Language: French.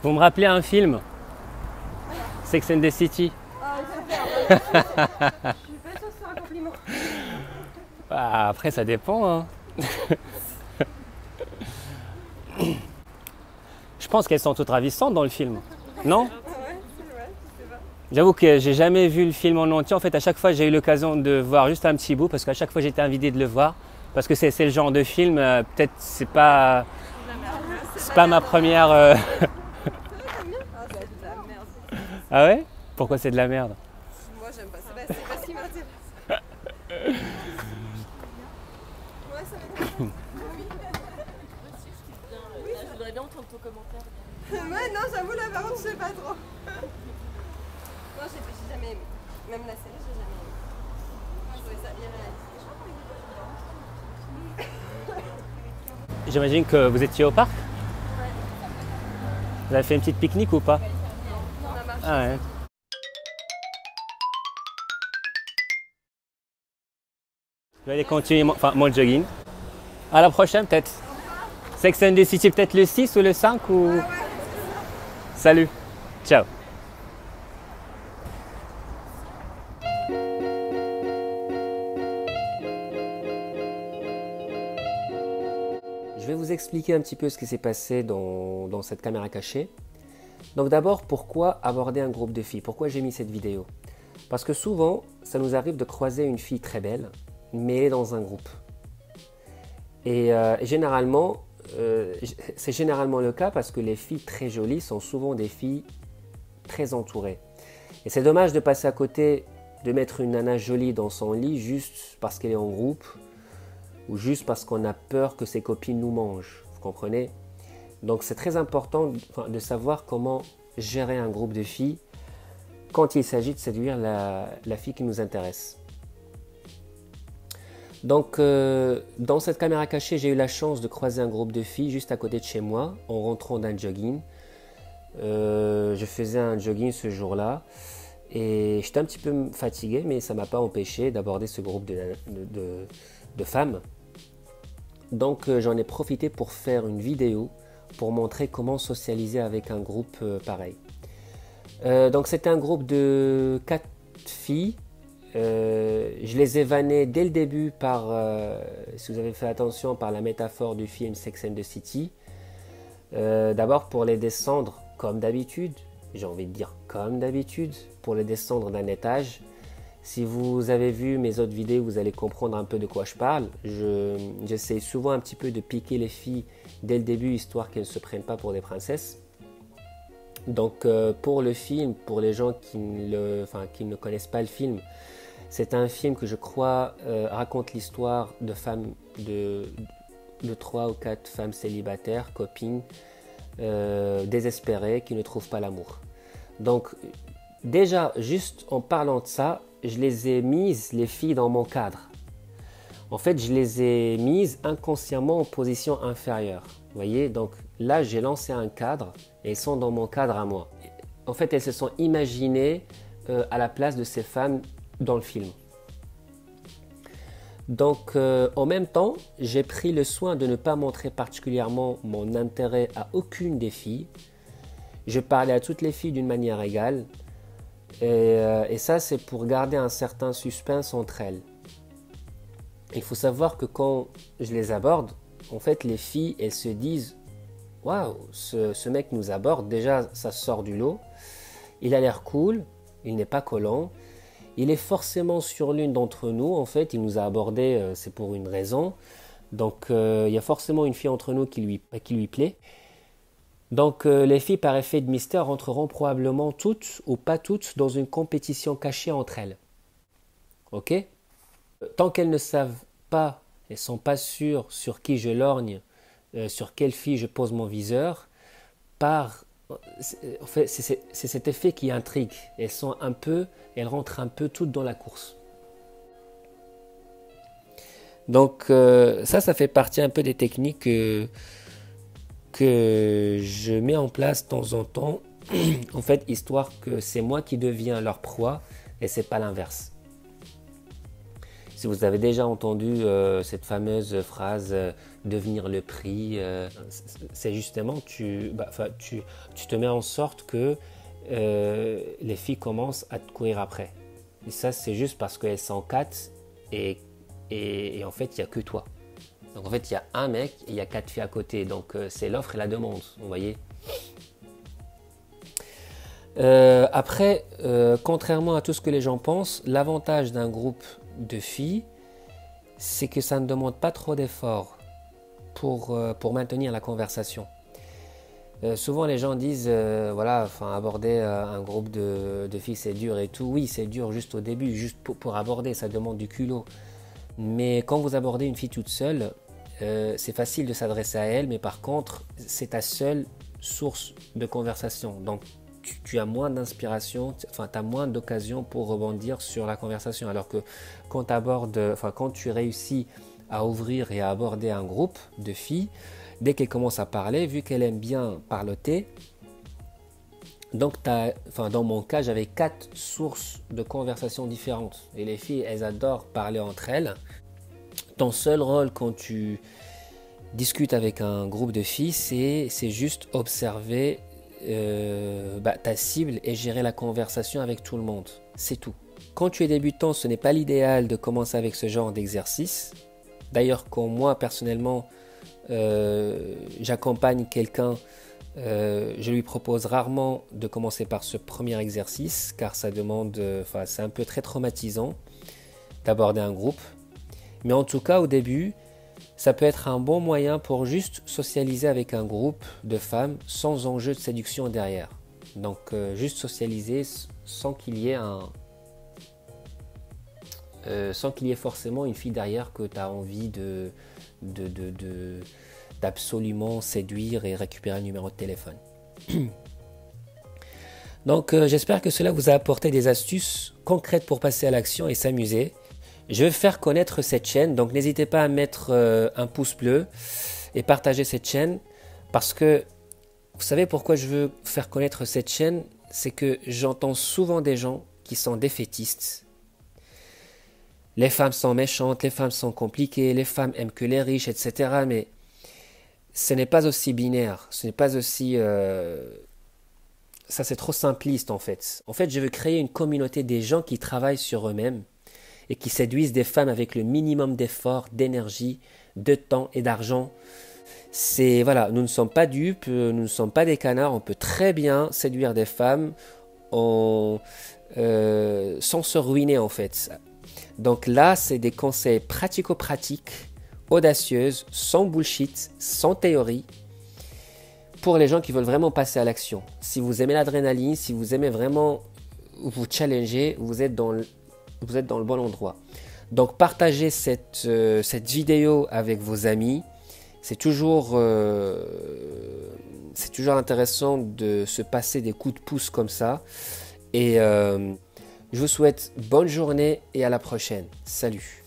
Vous me rappelez un film, Sex and the City. Ah, super. Je suis pas sûre que c'est un compliment. Bah, après, ça dépend. Hein. Je pense qu'elles sont toutes ravissantes dans le film. Non? Ouais, c'est vrai, je sais pas. J'avoue que j'ai jamais vu le film en entier. En fait, à chaque fois, j'ai eu l'occasion de voir juste un petit bout parce qu'à chaque fois, j'étais invité de le voir. Parce que c'est le genre de film, peut-être c'est pas ma première. Ah, c'est de la merde. Ah ouais? Pourquoi c'est de la merde? Moi, j'aime pas. C'est pas ce qui m'intéresse. Ouais, ça m'intéresse. Je voudrais bien entendre ton commentaire. Ouais, non, j'avoue, là, par contre, je sais pas trop. Moi, j'ai jamais aimé. Même la série, j'ai jamais aimé. Je trouvais ça irréaliste. J'imagine que vous étiez au parc? Vous avez fait une petite pique-nique ou pas? On a marché. Ah ouais. Je vais aller continuer mon jogging. À la prochaine peut-être. Sex and the City peut-être le 6 ou le 5 ou... Salut. Ciao. Je vais vous expliquer un petit peu ce qui s'est passé dans cette caméra cachée. Donc d'abord, pourquoi aborder un groupe de filles? Pourquoi j'ai mis cette vidéo? Parce que souvent, ça nous arrive de croiser une fille très belle, mais dans un groupe. Et généralement, c'est généralement le cas parce que les filles très jolies sont souvent des filles très entourées. Et c'est dommage de passer à côté, de mettre une nana jolie dans son lit juste parce qu'elle est en groupe ou juste parce qu'on a peur que ses copines nous mangent. Vous comprenez? Donc c'est très important de savoir comment gérer un groupe de filles quand il s'agit de séduire la fille qui nous intéresse. Donc dans cette caméra cachée, j'ai eu la chance de croiser un groupe de filles juste à côté de chez moi en rentrant d'un jogging. Je faisais un jogging ce jour-là et j'étais un petit peu fatigué, mais ça ne m'a pas empêché d'aborder ce groupe de femmes. Donc j'en ai profité pour faire une vidéo pour montrer comment socialiser avec un groupe pareil. Donc c'était un groupe de 4 filles. Je les ai vannées dès le début par, si vous avez fait attention, par la métaphore du film Sex and the City. D'abord pour les descendre comme d'habitude, j'ai envie de dire comme d'habitude, pour les descendre d'un étage. Si vous avez vu mes autres vidéos, vous allez comprendre un peu de quoi je parle. J'essaie souvent un petit peu de piquer les filles dès le début, histoire qu'elles ne se prennent pas pour des princesses. Donc pour le film, pour les gens qui ne connaissent pas le film, c'est un film que je crois raconte l'histoire de femmes, de 3 ou 4 femmes célibataires, copines, désespérées, qui ne trouvent pas l'amour. Donc déjà, juste en parlant de ça, je les ai mises, les filles, dans mon cadre. En fait, je les ai mises inconsciemment en position inférieure. Vous voyez, donc là, j'ai lancé un cadre et elles sont dans mon cadre à moi. En fait, elles se sont imaginées à la place de ces femmes dans le film. Donc, en même temps, j'ai pris le soin de ne pas montrer particulièrement mon intérêt à aucune des filles. Je parlais à toutes les filles d'une manière égale. Et ça, c'est pour garder un certain suspense entre elles. Il faut savoir que quand je les aborde, en fait, les filles, elles se disent « Waouh, ce mec nous aborde, déjà, ça sort du lot. Il a l'air cool, il n'est pas collant. Il est forcément sur l'une d'entre nous, en fait, il nous a abordé, c'est pour une raison. Donc, il y a forcément une fille entre nous qui lui plaît. Donc, les filles, par effet de mystère, rentreront probablement toutes ou pas toutes dans une compétition cachée entre elles. Ok? Tant qu'elles ne savent pas, elles ne sont pas sûres sur qui je lorgne, sur quelle fille je pose mon viseur, en fait, c'est cet effet qui intrigue. Elles rentrent un peu toutes dans la course. Donc ça fait partie un peu des techniques que je mets en place de temps en temps, en fait, histoire que c'est moi qui deviens leur proie et c'est pas l'inverse. Si vous avez déjà entendu cette fameuse phrase devenir le prix, c'est justement tu te mets en sorte que les filles commencent à te courir après. Et ça, c'est juste parce qu'elles sont 4 et en fait, il n'y a que toi. Donc en fait, il y a un mec et il y a 4 filles à côté. Donc c'est l'offre et la demande, vous voyez. Après, contrairement à tout ce que les gens pensent, l'avantage d'un groupe de filles, c'est que ça ne demande pas trop d'efforts pour maintenir la conversation. Souvent les gens disent, aborder un groupe de filles c'est dur et tout. Oui, c'est dur juste au début, juste pour aborder, ça demande du culot. Mais quand vous abordez une fille toute seule, c'est facile de s'adresser à elle, mais par contre, c'est ta seule source de conversation. Donc, tu as moins d'inspiration, tu as moins d'occasion pour rebondir sur la conversation. Alors que quand tu réussis à ouvrir et à aborder un groupe de filles, dès qu'elles commencent à parler, vu qu'elles aiment bien parloter, donc dans mon cas, j'avais 4 sources de conversation différentes. Et les filles, elles adorent parler entre elles. Ton seul rôle quand tu discutes avec un groupe de filles, c'est juste observer ta cible et gérer la conversation avec tout le monde. C'est tout. Quand tu es débutant, ce n'est pas l'idéal de commencer avec ce genre d'exercice. D'ailleurs, quand moi, personnellement, j'accompagne quelqu'un, je lui propose rarement de commencer par ce premier exercice, car ça demande, c'est un peu très traumatisant d'aborder un groupe. Mais en tout cas, au début, ça peut être un bon moyen pour juste socialiser avec un groupe de femmes sans enjeu de séduction derrière. Donc, juste socialiser sans qu'il y ait forcément une fille derrière que tu as envie d'absolument séduire et récupérer un numéro de téléphone. Donc, j'espère que cela vous a apporté des astuces concrètes pour passer à l'action et s'amuser. Je veux faire connaître cette chaîne, donc n'hésitez pas à mettre un pouce bleu et partager cette chaîne, parce que vous savez pourquoi je veux faire connaître cette chaîne, c'est que j'entends souvent des gens qui sont défaitistes. Les femmes sont méchantes, les femmes sont compliquées, les femmes aiment que les riches, etc. Mais ce n'est pas aussi binaire, ce n'est pas aussi... Ça, c'est trop simpliste en fait. En fait, je veux créer une communauté des gens qui travaillent sur eux-mêmes et qui séduisent des femmes avec le minimum d'efforts, d'énergie, de temps et d'argent. Nous ne sommes pas dupes, nous ne sommes pas des canards, on peut très bien séduire des femmes sans se ruiner en fait. Donc là, c'est des conseils pratico-pratiques, audacieuses, sans bullshit, sans théorie, pour les gens qui veulent vraiment passer à l'action. Si vous aimez l'adrénaline, si vous aimez vraiment vous challenger, vous êtes dans le bon endroit. Donc partagez cette vidéo avec vos amis. C'est toujours intéressant de se passer des coups de pouce comme ça. Et je vous souhaite bonne journée et à la prochaine. Salut.